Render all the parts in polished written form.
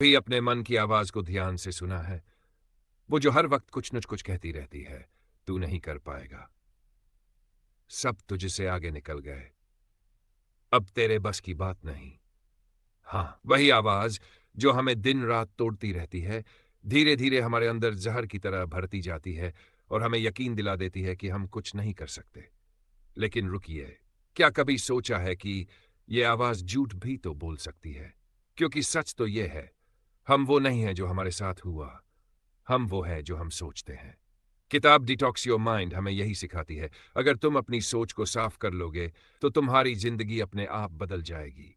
भी अपने मन की आवाज को ध्यान से सुना है? वो जो हर वक्त कुछ न कुछ कहती रहती है, तू नहीं कर पाएगा, सब तुझसे आगे निकल गए, अब तेरे बस की बात नहीं। हाँ, वही आवाज जो हमें दिन रात तोड़ती रहती है, धीरे धीरे हमारे अंदर जहर की तरह भरती जाती है और हमें यकीन दिला देती है कि हम कुछ नहीं कर सकते। लेकिन रुकिए, क्या कभी सोचा है कि ये आवाज झूठ भी तो बोल सकती है? क्योंकि सच तो ये है, हम वो नहीं है जो हमारे साथ हुआ, हम वो है जो हम सोचते हैं। किताब डिटॉक्स योर माइंड हमें यही सिखाती है। अगर तुम अपनी सोच को साफ कर लोगे, तो तुम्हारी जिंदगी अपने आप बदल जाएगी।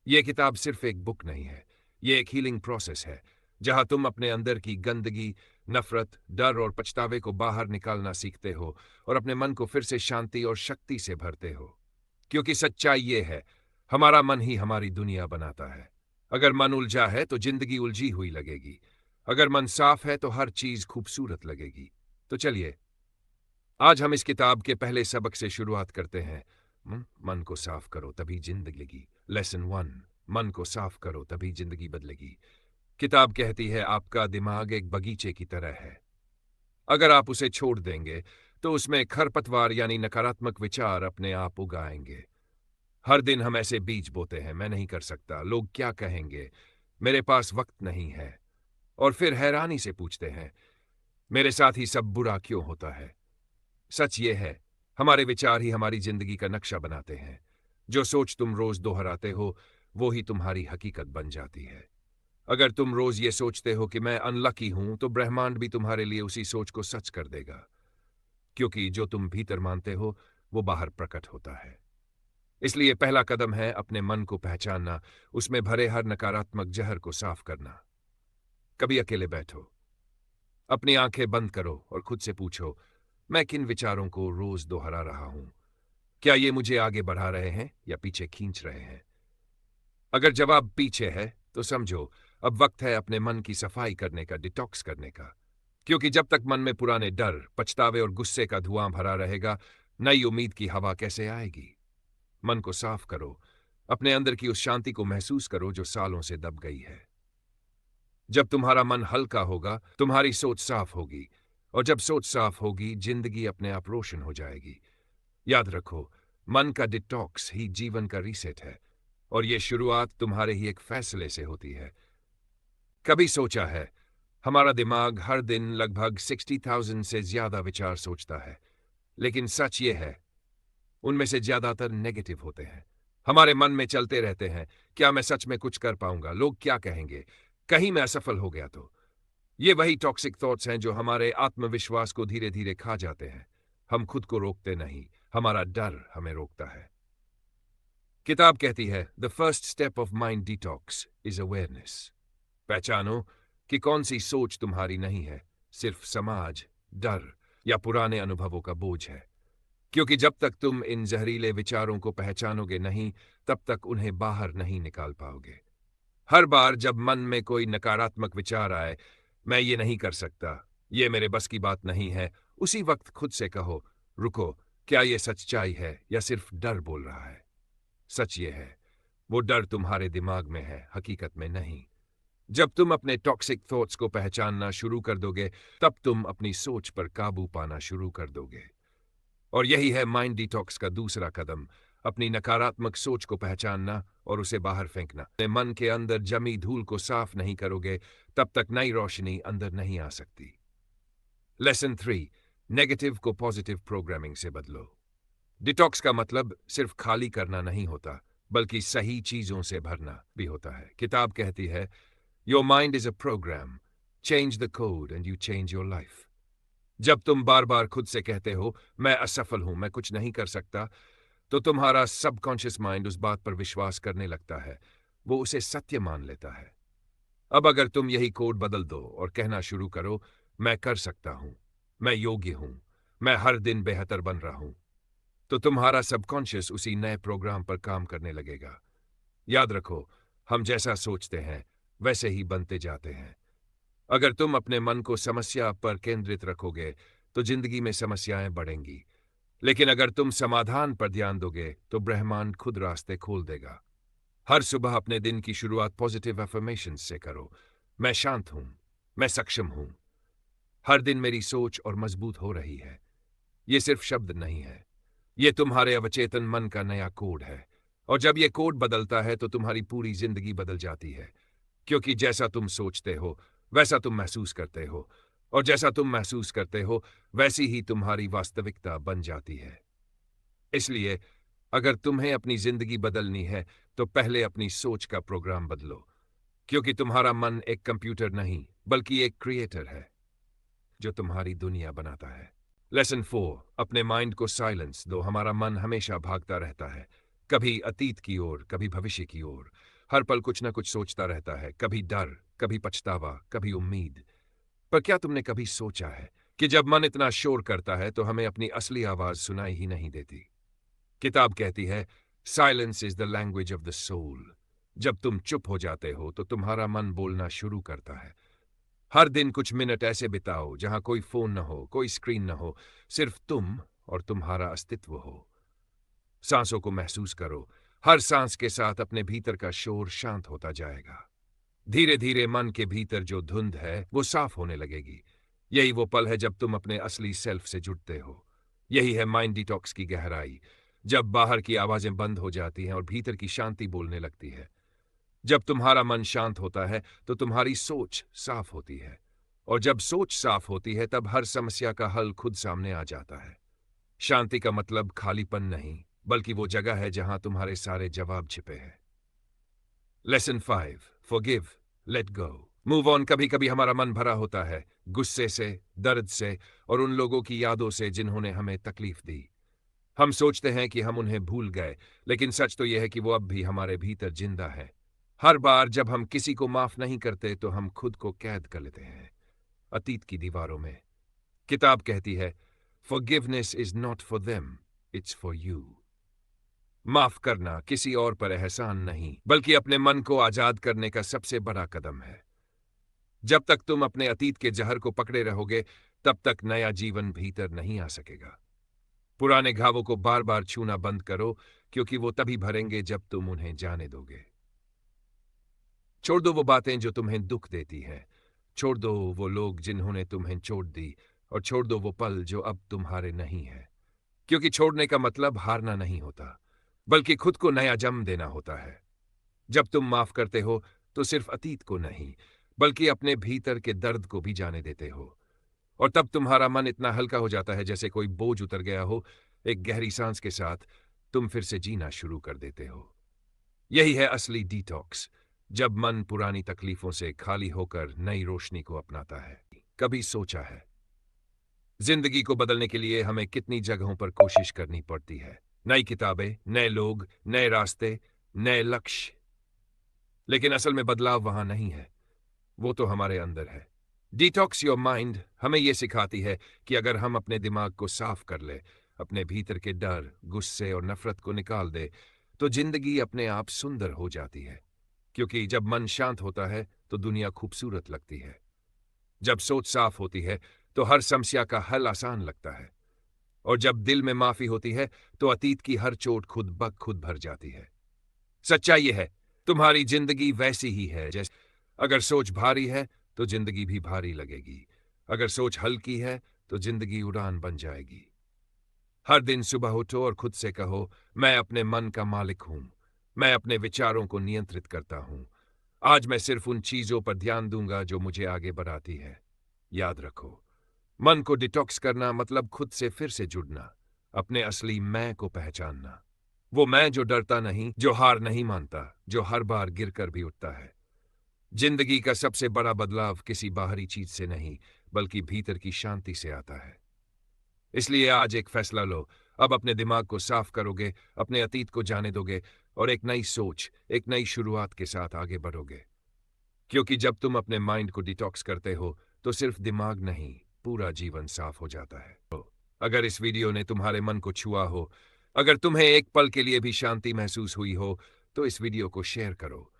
यह किताब सिर्फ एक बुक नहीं है, यह एक हीलिंग प्रोसेस है, जहां तुम अपने अंदर की गंदगी, नफरत, डर और पछतावे को बाहर निकालना सीखते हो और अपने मन को फिर से शांति और शक्ति से भरते हो। क्योंकि सच्चाई ये है, हमारा मन ही हमारी दुनिया बनाता है। अगर मन उलझा है तो जिंदगी उलझी हुई लगेगी, अगर मन साफ है तो हर चीज खूबसूरत लगेगी। तो चलिए, आज हम इस किताब के पहले सबक से शुरुआत करते हैं। मन को साफ करो तभी जिंदगी। लेसन 1, मन को साफ करो तभी जिंदगी बदलेगी। किताब कहती है आपका दिमाग एक बगीचे की तरह है। अगर आप उसे छोड़ देंगे तो उसमें खरपतवार यानी नकारात्मक विचार अपने आप उगाएंगे। हर दिन हम ऐसे बीज बोते हैं, मैं नहीं कर सकता, लोग क्या कहेंगे, मेरे पास वक्त नहीं है, और फिर हैरानी से पूछते हैं, मेरे साथ ही सब बुरा क्यों होता है? सच ये है, हमारे विचार ही हमारी जिंदगी का नक्शा बनाते हैं। जो सोच तुम रोज दोहराते हो, वो ही तुम्हारी हकीकत बन जाती है। अगर तुम रोज ये सोचते हो कि मैं अनलकी हूं, तो ब्रह्मांड भी तुम्हारे लिए उसी सोच को सच कर देगा। क्योंकि जो तुम भीतर मानते हो, वो बाहर प्रकट होता है। इसलिए पहला कदम है अपने मन को पहचानना, उसमें भरे हर नकारात्मक जहर को साफ करना। कभी अकेले बैठो, अपनी आंखें बंद करो और खुद से पूछो, मैं किन विचारों को रोज दोहरा रहा हूं? क्या ये मुझे आगे बढ़ा रहे हैं या पीछे खींच रहे हैं? अगर जवाब पीछे है, तो समझो अब वक्त है अपने मन की सफाई करने का, डिटॉक्स करने का। क्योंकि जब तक मन में पुराने डर, पछतावे और गुस्से का धुआं भरा रहेगा, नई उम्मीद की हवा कैसे आएगी? मन को साफ करो, अपने अंदर की उस शांति को महसूस करो जो सालों से दब गई है। जब तुम्हारा मन हल्का होगा, तुम्हारी सोच साफ होगी, और जब सोच साफ होगी, जिंदगी अपने आप रोशन हो जाएगी। याद रखो, मन का डिटॉक्स ही जीवन का रीसेट है, और यह शुरुआत तुम्हारे ही एक फैसले से होती है। कभी सोचा है, हमारा दिमाग हर दिन लगभग 60,000 से ज्यादा विचार सोचता है, लेकिन सच ये है, उनमें से ज्यादातर नेगेटिव होते हैं। हमारे मन में चलते रहते हैं, क्या मैं सच में कुछ कर पाऊंगा, लोग क्या कहेंगे, कहीं मैं असफल हो गया तो। ये वही टॉक्सिक थॉट्स हैं जो हमारे आत्मविश्वास को धीरे धीरे खा जाते हैं। हम खुद को रोकते नहीं, हमारा डर हमें रोकता है। किताब कहती है, the first step of mind detox is awareness. पहचानो कि कौन सी सोच तुम्हारी नहीं है, सिर्फ समाज, डर या पुराने अनुभवों का बोझ है। क्योंकि जब तक तुम इन जहरीले विचारों को पहचानोगे नहीं, तब तक उन्हें बाहर नहीं निकाल पाओगे। हर बार जब मन में कोई नकारात्मक विचार आए, मैं ये नहीं कर सकता, ये मेरे बस की बात नहीं है, उसी वक्त खुद से कहो, रुको, क्या ये सच्चाई है या सिर्फ डर बोल रहा है? सच ये है, वो डर तुम्हारे दिमाग में है, हकीकत में नहीं। जब तुम अपने टॉक्सिक थॉट्स को पहचानना शुरू कर दोगे, तब तुम अपनी सोच पर काबू पाना शुरू कर दोगे। और यही है माइंड डिटॉक्स का दूसरा कदम, अपनी नकारात्मक सोच को पहचानना और उसे बाहर फेंकना। अपने मन के अंदर जमी धूल को साफ नहीं करोगे, तब तक नई रोशनी अंदर नहीं आ सकती। लेसन 3, नेगेटिव को पॉजिटिव प्रोग्रामिंग से बदलो। डिटॉक्स का मतलब सिर्फ खाली करना नहीं होता, बल्कि सही चीजों से भरना भी होता है। किताब कहती है, your mind is a program, change the code and you change your life. जब तुम बार बार खुद से कहते हो, मैं असफल हूं, मैं कुछ नहीं कर सकता, तो तुम्हारा सबकॉन्शियस माइंड उस बात पर विश्वास करने लगता है, वो उसे सत्य मान लेता है। अब अगर तुम यही कोड बदल दो और कहना शुरू करो, मैं कर सकता हूं, मैं योग्य हूं, मैं हर दिन बेहतर बन रहा हूं, तो तुम्हारा सबकॉन्शियस उसी नए प्रोग्राम पर काम करने लगेगा। याद रखो, हम जैसा सोचते हैं, वैसे ही बनते जाते हैं। अगर तुम अपने मन को समस्या पर केंद्रित रखोगे, तो जिंदगी में समस्याएं बढ़ेंगी। लेकिन अगर तुम समाधान पर ध्यान दोगे, तो ब्रह्मांड खुद रास्ते खोल देगा। हर सुबह अपने दिन की शुरुआत पॉजिटिव अफर्मेशन से करो। मैं शांत हूं, मैं सक्षम हूं, हर दिन मेरी सोच और मजबूत हो रही है। ये सिर्फ शब्द नहीं है, ये तुम्हारे अवचेतन मन का नया कोड है। और जब ये कोड बदलता है तो तुम्हारी पूरी जिंदगी बदल जाती है, क्योंकि जैसा तुम सोचते हो वैसा तुम महसूस करते हो, और जैसा तुम महसूस करते हो वैसी ही तुम्हारी वास्तविकता बन जाती है। इसलिए अगर तुम्हें अपनी जिंदगी बदलनी है तो पहले अपनी सोच का प्रोग्राम बदलो, क्योंकि तुम्हारा मन एक कंप्यूटर नहीं बल्कि एक क्रिएटर है जो तुम्हारी दुनिया बनाता है। लेसन 4, अपने माइंड को साइलेंस दो। हमारा मन हमेशा भागता रहता है, कभी अतीत की ओर, कभी भविष्य की ओर। हर पल कुछ ना कुछ सोचता रहता है, कभी डर, कभी पछतावा, कभी उम्मीद। पर क्या तुमने कभी सोचा है कि जब मन इतना शोर करता है तो हमें अपनी असली आवाज सुनाई ही नहीं देती? किताब कहती है, silence is the language of the soul. जब तुम चुप हो जाते हो तो तुम्हारा मन बोलना शुरू करता है। हर दिन कुछ मिनट ऐसे बिताओ जहां कोई फोन न हो, कोई स्क्रीन न हो, सिर्फ तुम और तुम्हारा अस्तित्व हो। सांसों को महसूस करो, हर सांस के साथ अपने भीतर का शोर शांत होता जाएगा। धीरे धीरे मन के भीतर जो धुंध है वो साफ होने लगेगी। यही वो पल है जब तुम अपने असली सेल्फ से जुड़ते हो। यही है माइंड डिटॉक्स की गहराई, जब बाहर की आवाजें बंद हो जाती हैं और भीतर की शांति बोलने लगती है। जब तुम्हारा मन शांत होता है तो तुम्हारी सोच साफ होती है, और जब सोच साफ होती है तब हर समस्या का हल खुद सामने आ जाता है। शांति का मतलब खालीपन नहीं, बल्कि वो जगह है जहां तुम्हारे सारे जवाब छिपे हैं। Lesson 5, forgive, let go, move on. कभी कभी हमारा मन भरा होता है गुस्से से, दर्द से और उन लोगों की यादों से जिन्होंने हमें तकलीफ दी। हम सोचते हैं कि हम उन्हें भूल गए, लेकिन सच तो यह है कि वो अब भी हमारे भीतर जिंदा है। हर बार जब हम किसी को माफ नहीं करते तो हम खुद को कैद कर लेते हैं अतीत की दीवारों में। किताब कहती है, forgiveness is not for them, it's for you. माफ करना किसी और पर एहसान नहीं, बल्कि अपने मन को आजाद करने का सबसे बड़ा कदम है। जब तक तुम अपने अतीत के जहर को पकड़े रहोगे तब तक नया जीवन भीतर नहीं आ सकेगा। पुराने घावों को बार बार छूना बंद करो, क्योंकि वो तभी भरेंगे जब तुम उन्हें जाने दोगे। छोड़ दो वो बातें जो तुम्हें दुख देती हैं, छोड़ दो वो लोग जिन्होंने तुम्हें चोट दी, और छोड़ दो वो पल जो अब तुम्हारे नहीं है। क्योंकि छोड़ने का मतलब हारना नहीं होता, बल्कि खुद को नया जन्म देना होता है। जब तुम माफ करते हो तो सिर्फ अतीत को नहीं, बल्कि अपने भीतर के दर्द को भी जाने देते हो, और तब तुम्हारा मन इतना हल्का हो जाता है जैसे कोई बोझ उतर गया हो। एक गहरी सांस के साथ तुम फिर से जीना शुरू कर देते हो। यही है असली डिटॉक्स, जब मन पुरानी तकलीफों से खाली होकर नई रोशनी को अपनाता है। कभी सोचा है जिंदगी को बदलने के लिए हमें कितनी जगहों पर कोशिश करनी पड़ती है? नई किताबें, नए लोग, नए रास्ते, नए लक्ष्य। लेकिन असल में बदलाव वहां नहीं है, वो तो हमारे अंदर है। डिटॉक्स योर माइंड हमें यह सिखाती है कि अगर हम अपने दिमाग को साफ कर ले, अपने भीतर के डर, गुस्से और नफरत को निकाल दे, तो जिंदगी अपने आप सुंदर हो जाती है। क्योंकि जब मन शांत होता है तो दुनिया खूबसूरत लगती है। जब सोच साफ होती है तो हर समस्या का हल आसान लगता है, और जब दिल में माफी होती है तो अतीत की हर चोट खुद ब खुद भर जाती है। सच्चाई यह है, तुम्हारी जिंदगी वैसी ही है जैसे, अगर सोच भारी है तो जिंदगी भी भारी लगेगी, अगर सोच हल्की है तो जिंदगी उड़ान बन जाएगी। हर दिन सुबह उठो और खुद से कहो, मैं अपने मन का मालिक हूं, मैं अपने विचारों को नियंत्रित करता हूं। आज मैं सिर्फ उन चीजों पर ध्यान दूंगा जो मुझे आगे बढ़ाती है। याद रखो, मन को डिटॉक्स करना मतलब खुद से फिर से जुड़ना, अपने असली मैं को पहचानना। वो मैं जो डरता नहीं, जो हार नहीं मानता, जो हर बार गिरकर भी उठता है। जिंदगी का सबसे बड़ा बदलाव किसी बाहरी चीज से नहीं, बल्कि भीतर की शांति से आता है। इसलिए आज एक फैसला लो, अब अपने दिमाग को साफ करोगे, अपने अतीत को जाने दोगे, और एक नई सोच, एक नई शुरुआत के साथ आगे बढ़ोगे। क्योंकि जब तुम अपने माइंड को डिटॉक्स करते हो तो सिर्फ दिमाग नहीं, पूरा जीवन साफ हो जाता है। तो अगर इस वीडियो ने तुम्हारे मन को छुआ हो, अगर तुम्हें एक पल के लिए भी शांति महसूस हुई हो, तो इस वीडियो को शेयर करो,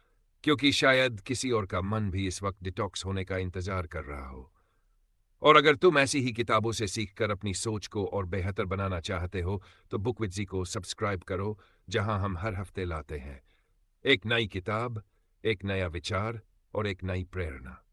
क्योंकि शायद किसी और का मन भी इस वक्त डिटॉक्स होने का इंतजार कर रहा हो। और अगर तुम ऐसी ही किताबों से सीखकर अपनी सोच को और बेहतर बनाना चाहते हो तो बुक विद जी को सब्सक्राइब करो, जहां हम हर हफ्ते लाते हैं एक नई किताब, एक नया विचार और एक नई प्रेरणा।